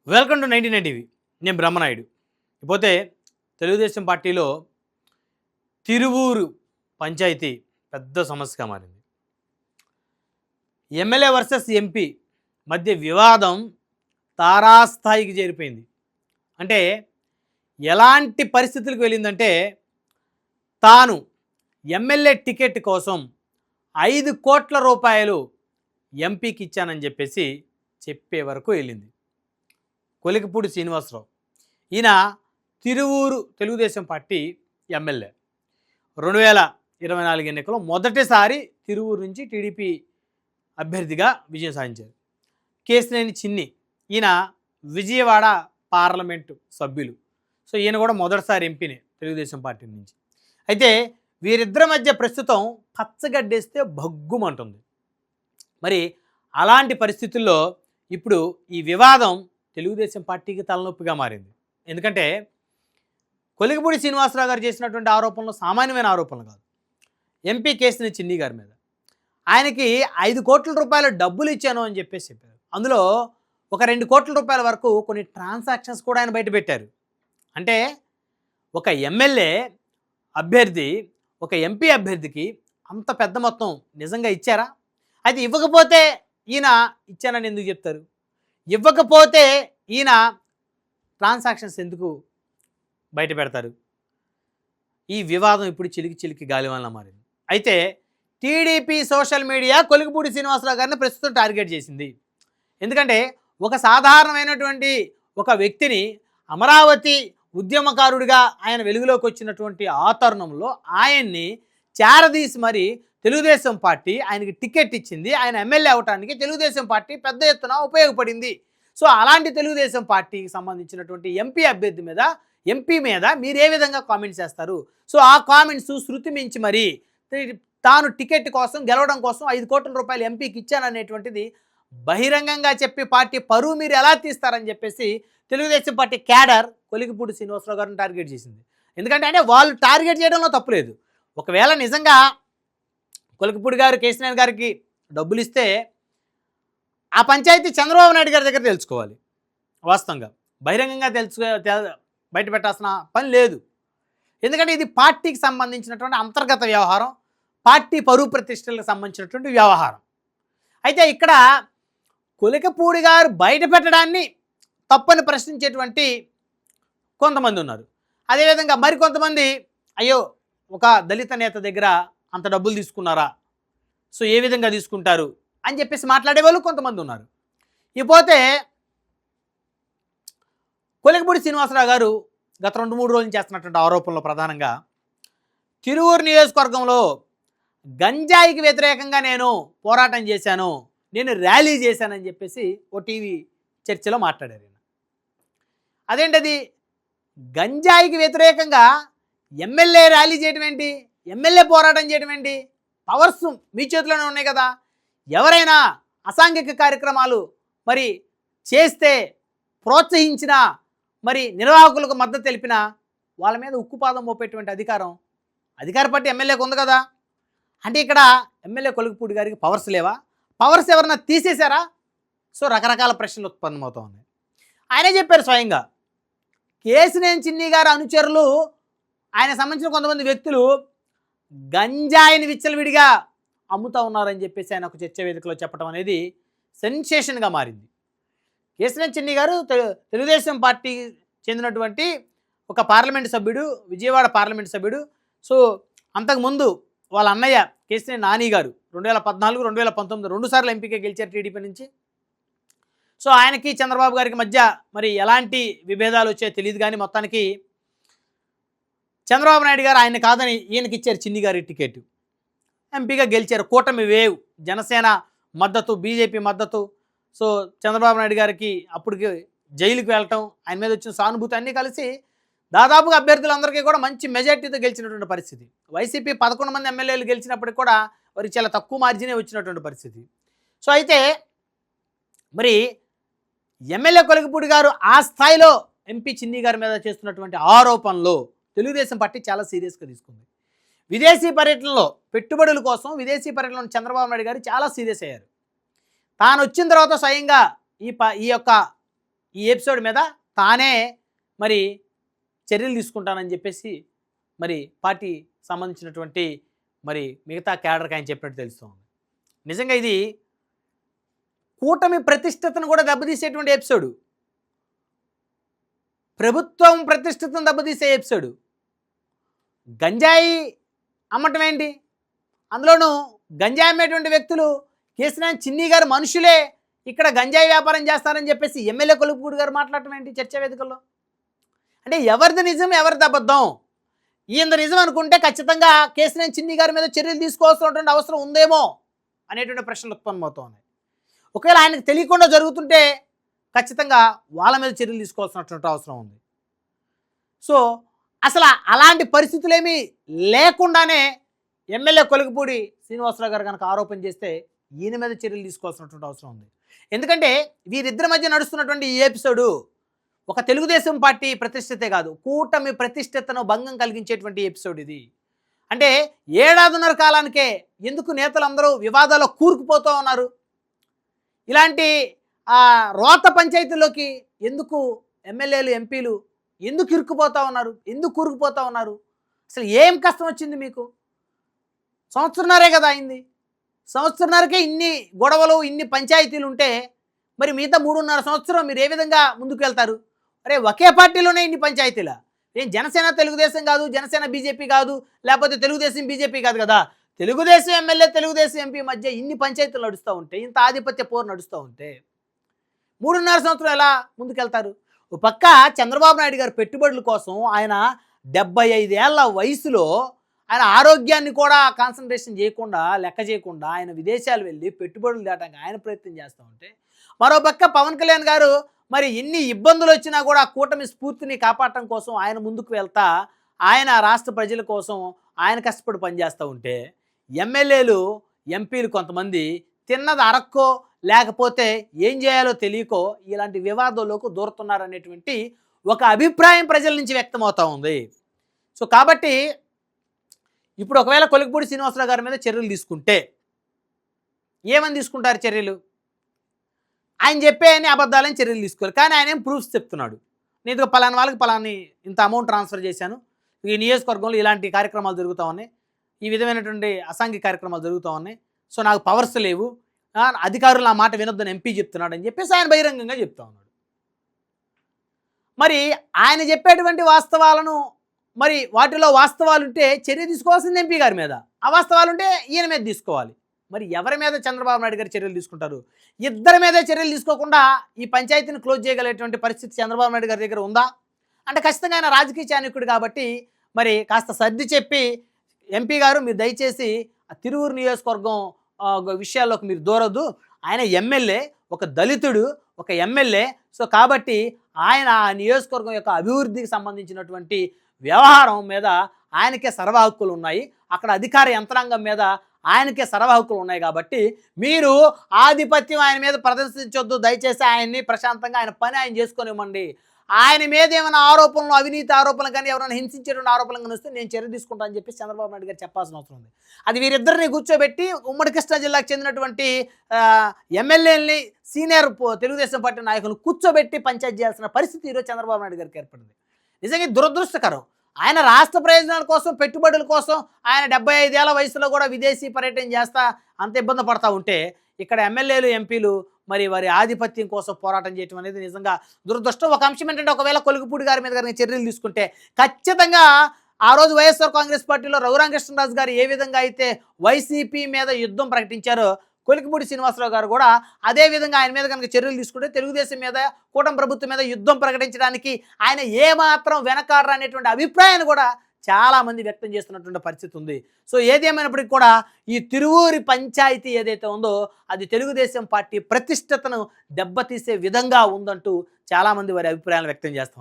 Welcome to 99 TV. నేను బ్రహ్మనాయుడు. ఇకపోతే తెలుగుదేశం పార్టీలో తిరువూరు పంచాయతీ పెద్ద సమస్యగా మారింది. ఎమ్మెల్యే వర్సెస్ ఎంపీ మధ్య వివాదం తారాస్థాయికి చేరిపోయింది. అంటే ఎలాంటి పరిస్థితులకు వెళ్ళిందంటే, తాను ఎమ్మెల్యే టికెట్ కోసం 5 కోట్ల రూపాయలు ఎంపీకి ఇచ్చానని చెప్పే వరకు వెళ్ళింది. కొలికపూడి శ్రీనివాసరావు, ఈయన తిరువూరు తెలుగుదేశం పార్టీ ఎమ్మెల్యే. 2024 ఎన్నికల్లో మొదటిసారి తిరువూరు నుంచి టీడీపీ అభ్యర్థిగా విజయం సాధించారు. కేశినేని చిన్ని, ఈయన విజయవాడ పార్లమెంటు సభ్యులు. సో ఈయన కూడా మొదటిసారి ఎంపీనే తెలుగుదేశం పార్టీ నుంచి. అయితే వీరిద్దరి మధ్య ప్రస్తుతం పచ్చగడ్డేస్తే భగ్గుమంటుంది. మరి అలాంటి పరిస్థితుల్లో ఇప్పుడు ఈ వివాదం తెలుగుదేశం పార్టీకి తలనొప్పిగా మారింది. ఎందుకంటే కొలికపూడి శ్రీనివాసరావు గారు చేసినటువంటి ఆరోపణలు సామాన్యమైన ఆరోపణలు కాదు. ఎంపీ కేశినేని చిన్ని గారి మీద ఆయనకి 5 కోట్ల రూపాయల డబ్బులు ఇచ్చాను అని చెప్పారు. అందులో ఒక 2 కోట్ల రూపాయల వరకు కొన్ని ట్రాన్సాక్షన్స్ కూడా ఆయన బయటపెట్టారు. అంటే ఒక ఎమ్మెల్యే అభ్యర్థి ఒక ఎంపీ అభ్యర్థికి అంత పెద్ద మొత్తం నిజంగా ఇచ్చారా? అయితే ఇవ్వకపోతే ఈయన ఇచ్చానని ఎందుకు చెప్తారు? ఇవ్వకపోతే ఈయన ట్రాన్సాక్షన్స్ ఎందుకు బయట పెడతారు? ఈ వివాదం ఇప్పుడు చిలికి గాలివానలా మారింది. అయితే TDP social media Kolikapudi Srinivasarao గారిని ప్రస్తుతం టార్గెట్ చేసింది. ఎందుకంటే ఒక సాధారణమైనటువంటి ఒక వ్యక్తిని అమరావతి ఉద్యమకారుడిగా ఆయన వెలుగులోకి వచ్చినటువంటి ఆ తరుణంలో ఆయన్ని చేరదీసి మరి తెలుగుదేశం పార్టీ ఆయనకి టికెట్ ఇచ్చింది. ఆయన ఎమ్మెల్యే అవటానికి తెలుగుదేశం పార్టీ పెద్ద ఎత్తున ఉపయోగపడింది. సో అలాంటి తెలుగుదేశం పార్టీకి సంబంధించినటువంటి ఎంపీ మీద మీరు ఏ విధంగా కామెంట్స్ చేస్తారు? సో ఆ కామెంట్స్ శృతి మించి మరి తాను టికెట్ కోసం గెలవడం కోసం 5 కోట్ల రూపాయలు ఎంపీకి ఇచ్చాననేటువంటిది బహిరంగంగా చెప్పి పార్టీ పరువు మీరు ఎలా తీస్తారని చెప్పేసి తెలుగుదేశం పార్టీ క్యాడర్ కొలికపూడి శ్రీనివాసరావు గారిని టార్గెట్ చేసింది. ఎందుకంటే వాళ్ళు టార్గెట్ చేయడంలో తప్పులేదు. ఒకవేళ నిజంగా కొలికపూడి గారు కేశినేని గారికి డబ్బులు ఇస్తే ఆ పంచాయతీ చంద్రబాబు నాయుడు గారి దగ్గర తెలుసుకోవాలి. వాస్తవంగా బహిరంగంగా బయట పెట్టాల్సిన పని లేదు. ఎందుకంటే ఇది పార్టీకి సంబంధించినటువంటి అంతర్గత వ్యవహారం, పార్టీ పరువు ప్రతిష్టలకు సంబంధించినటువంటి వ్యవహారం. అయితే ఇక్కడ కొలికపూడి గారు బయట పెట్టడాన్ని తప్పని ప్రశ్నించేటువంటి కొంతమంది ఉన్నారు. అదేవిధంగా మరికొంతమంది అయ్యో ఒక దళిత నేత దగ్గర అంత డబ్బులు తీసుకున్నారా, సో ఏ విధంగా తీసుకుంటారు అని చెప్పేసి మాట్లాడే వాళ్ళు కొంతమంది ఉన్నారు. ఇకపోతే కొలికపూడి శ్రీనివాసరావు గారు గత 2-3 రోజులు చేస్తున్నటువంటి ఆరోపణలు ప్రధానంగా తిరువూరు నియోజకవర్గంలో గంజాయికి వ్యతిరేకంగా నేను పోరాటం చేశాను, నేను ర్యాలీ చేశానని చెప్పేసి ఓ టీవీ చర్చలో మాట్లాడారు. అదేంటది? గంజాయికి వ్యతిరేకంగా ఎమ్మెల్యే ర్యాలీ చేయడం ఏంటి, ఎమ్మెల్యే పోరాటం చేయడం ఏంటి? పవర్స్ మీ చేతిలోనే ఉన్నాయి కదా. ఎవరైనా అసాంఘిక కార్యక్రమాలు మరి చేస్తే ప్రోత్సహించిన మరి నిర్వాహకులకు మద్దతు తెలిపిన వాళ్ళ మీద ఉక్కుపాదం మోపేటువంటి అధికార పార్టీ ఎమ్మెల్యేకి ఉంది కదా. అంటే ఇక్కడ ఎమ్మెల్యే కొలికపూడి గారికి పవర్స్ లేవా? పవర్స్ ఎవరన్నా తీసేశారా? సో రకరకాల ప్రశ్నలు ఉత్పన్నమవుతూ ఉన్నాయి. ఆయనే చెప్పారు స్వయంగా, కేశినేని చిన్ని గారి అనుచరులు ఆయన సంబంధించిన కొంతమంది వ్యక్తులు గంజాయిని విచ్చలవిడిగా అమ్ముతూ ఉన్నారని చెప్పేసి ఆయన ఒక చర్చా వేదికలో చెప్పడం అనేది సెన్సేషన్గా మారింది. కేశినేని చిన్ని గారు తెలుగుదేశం పార్టీకి చెందినటువంటి ఒక పార్లమెంటు సభ్యుడు, విజయవాడ పార్లమెంటు సభ్యుడు. సో అంతకుముందు వాళ్ళ అన్నయ్య కేశినేని నాని గారు 2014, 2019 2 సార్లు ఎంపీగా గెలిచారు టీడీపీ నుంచి. సో ఆయనకి చంద్రబాబు గారికి మధ్య మరి ఎలాంటి విభేదాలు వచ్చాయో తెలియదు, కానీ మొత్తానికి చంద్రబాబు నాయుడు గారు ఆయన కాదని ఈయనకి ఇచ్చారు చిన్ని గారి టికెట్, ఎంపీగా గెలిచారు. కూటమి వేవ్, జనసేన మద్దతు, బీజేపీ మద్దతు. సో చంద్రబాబు నాయుడు గారికి అప్పటికి జైలుకి వెళ్ళటం, ఆయన మీద వచ్చిన సానుభూతి అన్నీ కలిసి దాదాపుగా అభ్యర్థులందరికీ కూడా మంచి మెజార్టీతో గెలిచినటువంటి పరిస్థితి. వైసీపీ 11 మంది ఎమ్మెల్యేలు గెలిచినప్పటికి కూడా వారికి చాలా తక్కువ మార్జినే వచ్చినటువంటి పరిస్థితి. సో అయితే మరి ఎమ్మెల్యే కొలికపూడి గారు ఆ స్థాయిలో ఎంపీ చిన్ని గారి మీద చేస్తున్నటువంటి ఆరోపణలో తెలుగుదేశం పార్టీ చాలా సీరియస్గా తీసుకుంది. విదేశీ పర్యటనలో పెట్టుబడుల కోసం విదేశీ పర్యటనలో చంద్రబాబు నాయుడు గారు చాలా సీరియస్ అయ్యారు. తాను వచ్చిన తర్వాత స్వయంగా ఈ యొక్క ఈ ఎపిసోడ్ మీద తానే మరి చర్యలు తీసుకుంటానని చెప్పేసి మరి పార్టీ సంబంధించినటువంటి మరి మిగతా క్యాడర్కి ఆయన చెప్పినట్టు తెలుస్తుంది. నిజంగా ఇది కూటమి ప్రతిష్టతను కూడా దెబ్బతీసేటువంటి ఎపిసోడు, ప్రభుత్వం ప్రతిష్టతను దెబ్బతీసే ఎపిసోడు. గంజాయి అమ్మటం ఏంటి, అందులోనూ గంజాయి అమ్మేటువంటి వ్యక్తులు కేసీఆర్ చిన్ని గారు మనుషులే ఇక్కడ గంజాయి వ్యాపారం చేస్తారని చెప్పేసి ఎమ్మెల్యే కొలుపుగూడి గారు మాట్లాడటం ఏంటి చర్చా వేదికల్లో? అంటే ఎవరిది నిజం ఎవరిది అబద్ధం? ఈయన నిజం అనుకుంటే ఖచ్చితంగా కేసీఆర్ చిన్ని గారి మీద చర్యలు తీసుకోవాల్సినటువంటి అవసరం ఉందేమో అనేటువంటి ప్రశ్నలు ఉత్పన్నమవుతూ ఉన్నాయి. ఒకవేళ ఆయనకు తెలియకుండా జరుగుతుంటే ఖచ్చితంగా వాళ్ళ మీద చర్యలు తీసుకోవాల్సినటువంటి అవసరం ఉంది. సో అసలు అలాంటి పరిస్థితులు ఏమీ లేకుండానే ఎమ్మెల్యే కొలుగుపూడి శ్రీనివాసరావు గారు కనుక ఆరోపణ చేస్తే ఈయన మీద చర్యలు తీసుకోవాల్సినటువంటి అవసరం ఉంది. ఎందుకంటే వీరిద్దరి మధ్య నడుస్తున్నటువంటి ఈ ఎపిసోడు ఒక తెలుగుదేశం పార్టీ ప్రతిష్టతే కాదు, కూటమి ప్రతిష్టతను భంగం కలిగించేటువంటి ఎపిసోడ్ ఇది. అంటే 7.5 కాలానికే ఎందుకు నేతలందరూ వివాదాల్లో కూరుకుపోతూ ఉన్నారు? ఇలాంటి రోత పంచాయతీలోకి ఎందుకు ఎమ్మెల్యేలు ఎంపీలు ఎందుకు ఇరుక్కుపోతూ ఉన్నారు, ఎందుకు కూరుకుపోతూ ఉన్నారు? అసలు ఏం కష్టం వచ్చింది మీకు? సంవత్సరంన్నరే కదా అయింది. సంవత్సరంన్నరకే ఇన్ని గొడవలు ఇన్ని పంచాయతీలు ఉంటే మరి మిగతా 3.5 సంవత్సరం మీరు ఏ విధంగా ముందుకు వెళ్తారు? అరే ఒకే పార్టీలోనే ఇన్ని పంచాయతీలా? ఏం జనసేన తెలుగుదేశం కాదు, జనసేన బీజేపీ కాదు, లేకపోతే తెలుగుదేశం బీజేపీ కాదు కదా, తెలుగుదేశం ఎమ్మెల్యే తెలుగుదేశం ఎంపీ మధ్య ఇన్ని పంచాయతీలు నడుస్తూ ఉంటే, ఇంత ఆధిపత్య పోరు నడుస్తూ ఉంటే 3.5 సంవత్సరం ఎలా ముందుకెళ్తారు? ఒక పక్క చంద్రబాబు నాయుడు గారు పెట్టుబడుల కోసం ఆయన 75 ఏళ్ల వయసులో ఆయన ఆరోగ్యాన్ని కూడా కాన్సన్ట్రేషన్ చేయకుండా లెక్క చేయకుండా ఆయన విదేశాలు వెళ్ళి పెట్టుబడులు తేటానికి ఆయన ప్రయత్నం చేస్తూ ఉంటే, మరోపక్క పవన్ కళ్యాణ్ గారు మరి ఎన్ని ఇబ్బందులు వచ్చినా కూడా కూటమి స్ఫూర్తిని కాపాడటం కోసం ఆయన ముందుకు వెళ్తా ఆయన రాష్ట్ర ప్రజల కోసం ఆయన కష్టపడి పనిచేస్తూ ఉంటే, ఎమ్మెల్యేలు ఎంపీలు కొంతమంది తిన్నది అరక్కో లేకపోతే ఏం చేయాలో తెలియకో ఇలాంటి వివాదంలోకి దూరుతున్నారనేటువంటి ఒక అభిప్రాయం ప్రజల నుంచి వ్యక్తమవుతూ ఉంది. సో కాబట్టి ఇప్పుడు ఒకవేళ కొలుగుపూడి శ్రీనివాసరావు గారి మీద చర్యలు తీసుకుంటే ఏమని తీసుకుంటారు చర్యలు? ఆయన చెప్పే అన్ని అబద్ధాలని చర్యలు తీసుకోవాలి. కానీ ఆయన ఏం ప్రూఫ్స్ చెప్తున్నాడు, నేను పలానా వాళ్ళకి పలాని ఇంత అమౌంట్ ట్రాన్స్ఫర్ చేశాను, ఈ నియోజకవర్గంలో ఇలాంటి కార్యక్రమాలు జరుగుతూ ఉన్నాయి, ఈ విధమైనటువంటి అసాంఘిక కార్యక్రమాలు జరుగుతూ ఉన్నాయి, సో నాకు పవర్స్ లేవు, అధికారులు నా మాట వినొద్దని ఎంపీ చెప్తున్నాడు అని చెప్పేసి ఆయన బహిరంగంగా చెప్తా ఉన్నాడు. మరి ఆయన చెప్పేటువంటి వాస్తవాలను మరి వాటిలో వాస్తవాలుంటే చర్య తీసుకోవాల్సింది ఎంపీ గారి మీద, అవాస్తవాలుంటే ఈయన మీద తీసుకోవాలి. మరి ఎవరి మీద చంద్రబాబు నాయుడు గారు చర్యలు తీసుకుంటారు? ఇద్దరి మీదే చర్యలు తీసుకోకుండా ఈ పంచాయతీని క్లోజ్ చేయగలిగేటువంటి పరిస్థితి చంద్రబాబు నాయుడు గారి దగ్గర ఉందా అంటే ఖచ్చితంగా ఆయన రాజకీయ చాణక్యుడు కాబట్టి మరి కాస్త సర్ది చెప్పి ఎంపీ గారు మీరు దయచేసి తిరువూరు నియోజకవర్గం విషయాల్లోకి మీరు దూరొద్దు, ఆయన ఎమ్మెల్యే, ఒక దళితుడు, ఒక ఎమ్మెల్యే, సో కాబట్టి ఆయన ఆ నియోజకవర్గం యొక్క అభివృద్ధికి సంబంధించినటువంటి వ్యవహారం మీద ఆయనకే సర్వ హక్కులు ఉన్నాయి, అక్కడ అధికార యంత్రాంగం మీద ఆయనకే సర్వ హక్కులు ఉన్నాయి, కాబట్టి మీరు ఆధిపత్యం ఆయన మీద ప్రదర్శించొద్దు, దయచేసి ఆయన్ని ప్రశాంతంగా ఆయన పని ఆయన చేసుకొనివ్వండి, ఆయన మీద ఏమైనా ఆరోపణలు అవినీతి ఆరోపణలు కానీ ఎవరైనా హింసించేటువంటి ఆరోపణలు కానీ వస్తే నేను చర్య తీసుకుంటా అని చెప్పి చంద్రబాబు నాయుడు గారు చెప్పాల్సిన అవసరం ఉంది. అది వీరిద్దరిని కూర్చోబెట్టి ఉమ్మడి కృష్ణా జిల్లాకు చెందినటువంటి ఎమ్మెల్యేలని సీనియర్ తెలుగుదేశం పార్టీ నాయకులు కూర్చోబెట్టి పంచాయతీ చేయాల్సిన పరిస్థితి ఈరోజు చంద్రబాబు నాయుడు గారికి ఏర్పడింది. నిజంగా దురదృష్టకరం. ఆయన రాష్ట్ర ప్రయోజనాల కోసం పెట్టుబడుల కోసం ఆయన 75 ఏళ్ల వయసులో కూడా విదేశీ పర్యటన చేస్తా అంత ఇబ్బంది పడతా ఉంటే ఇక్కడ ఎమ్మెల్యేలు ఎంపీలు మరి వారి ఆధిపత్యం కోసం పోరాటం చేయడం అనేది నిజంగా దురదృష్టం. ఒక అంశం ఏంటంటే ఒకవేళ కొలుగుపూడి గారి మీద కనుక చర్యలు తీసుకుంటే ఖచ్చితంగా ఆ రోజు వైఎస్ఆర్ కాంగ్రెస్ పార్టీలో రఘురామకృష్ణరాజు గారు ఏ విధంగా అయితే వైసీపీ మీద యుద్ధం ప్రకటించారో కొలికిపూడి శ్రీనివాసరావు గారు కూడా అదే విధంగా ఆయన మీద కనుక చర్యలు తీసుకుంటే తెలుగుదేశం మీద కూటమి ప్రభుత్వం మీద యుద్ధం ప్రకటించడానికి ఆయన ఏమాత్రం వెనకాడరు అనేటువంటి అభిప్రాయాన్ని కూడా చాలామంది వ్యక్తం చేస్తున్నటువంటి పరిస్థితి ఉంది. సో ఏదేమైనప్పటికీ కూడా ఈ తిరువూరి పంచాయతీ ఏదైతే ఉందో అది తెలుగుదేశం పార్టీ ప్రతిష్టతను దెబ్బతీసే విధంగా ఉందంటూ చాలామంది వారి అభిప్రాయాలు వ్యక్తం చేస్తూ ఉన్నారు.